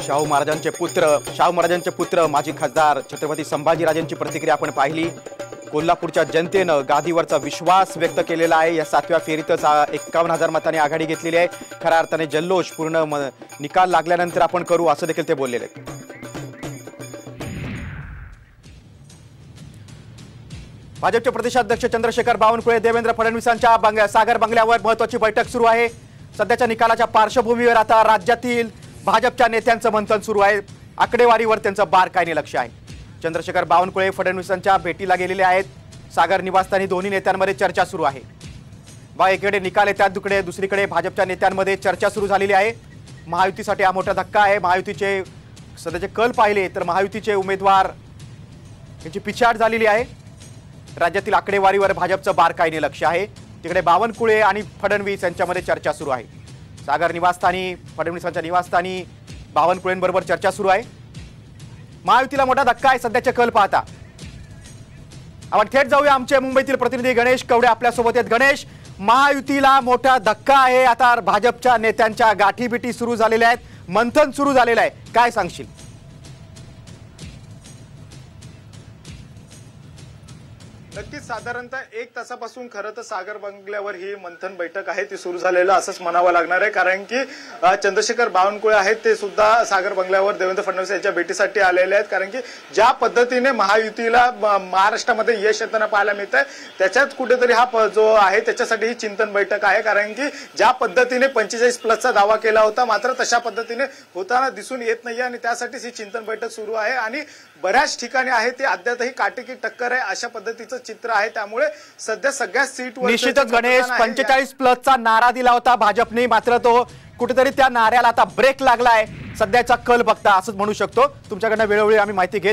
शाहू महाराजांचे पुत्र माजी खासदार छत्रपती संभाजीराजांची प्रतिक्रिया आपण पाहिली। कोल्हापूरच्या जनतेनं गादीवरचा विश्वास व्यक्त केलेला आहे। या 7व्या फेरीतच 51,000 मतांनी आघाडी घेतलेली आहे। खऱ्या अर्थाने जल्लोष पूर्ण निकाल लागल्यानंतर आपण करू असं देखील ते बोललेले आहेत। भाजपचे प्रदेशाध्यक्ष चंद्रशेखर बावनकुळे देवेंद्र फडणवीसांच्या सागर बंगल्यावर महत्त्वाची बैठक सुरू आहे। सध्याच्या निकालाच्या पार्श्वभूमीवर आता राज्यातील भाजपच्या नेत्यांचं मंथन सुरू आहे। आकडेवारीवर त्यांचं बारकाईने लक्ष आहे। चंद्रशेखर बावनकुळे फडणवीसांच्या भेटीला गेलेले आहेत। सागर निवासस्थानी दोन्ही नेत्यांमध्ये चर्चा सुरू आहे। एकीकडे निकाल येतात, दुसरीकडे भाजपच्या नेत्यांमध्ये चर्चा सुरू झालेली आहे। महायुतीसाठी हा मोठा धक्का आहे। महायुतीचे सध्याचे कल पाहिले तर महायुतीचे उमेदवार यांची पिछाड झालेली आहे। राज्यातील आकडेवारीवर भाजपचं बारकाईने लक्ष आहे। तिकडे बावनकुळे आणि फडणवीस यांच्यामध्ये चर्चा सुरू आहे। सागर निवासस्थानी फडणवीसांच्या निवासस्थानी बावनकुळेंबरोबर चर्चा सुरू आहे। महायुतीला मोठा धक्का आहे सध्याचे कल पाहता। आपण थेट जाऊया, आमचे मुंबईतील प्रतिनिधी गणेश कवडे आपल्यासोबत आहेत। गणेश, महायुतीला मोठा धक्का आहे। आता भाजपच्या नेत्यांच्या गाठीबिटी सुरू झालेल्या आहेत, मंथन सुरू झालेलं आहे, काय सांगशील? नक्कीच साधारणतः 1 तासापासून खरं तर सागर बंगल्यावर ही मंथन बैठक आहे ती सुरू झालेलं असंच म्हणावं लागणार आहे। कारण की चंद्रशेखर बावनकुळे आहेत ते सुद्धा सागर बंगल्यावर देवेंद्र फडणवीस यांच्या भेटीसाठी आलेले आहेत। कारण की ज्या पद्धतीने महायुतीला महाराष्ट्रामध्ये यश येताना पाहायला मिळत आहे त्याच्यात कुठेतरी हा जो आहे त्याच्यासाठी ही चिंतन बैठक आहे। कारण की ज्या पद्धतीने 45+ दावा केला होता मात्र तशा पद्धतीने होताना दिसून येत नाही आणि त्यासाठीच ही चिंतन बैठक सुरू आहे। आणि बऱ्याच ठिकाणी आहे ते अद्यापही काटेकी टक्कर आहे अशा पद्धतीचं चित्र आहे। त्यामुळे सध्या सगळ्या सीटवर निश्चितच गणेश 45+ नारा दिला होता भाजपने, मात्र तो कुठेतरी त्या नाऱ्याला आता ब्रेक लागलाय सध्याचा कल बघता असंच म्हणू शकतो। तुमच्याकडनं वेळोवेळी आम्ही माहिती घेत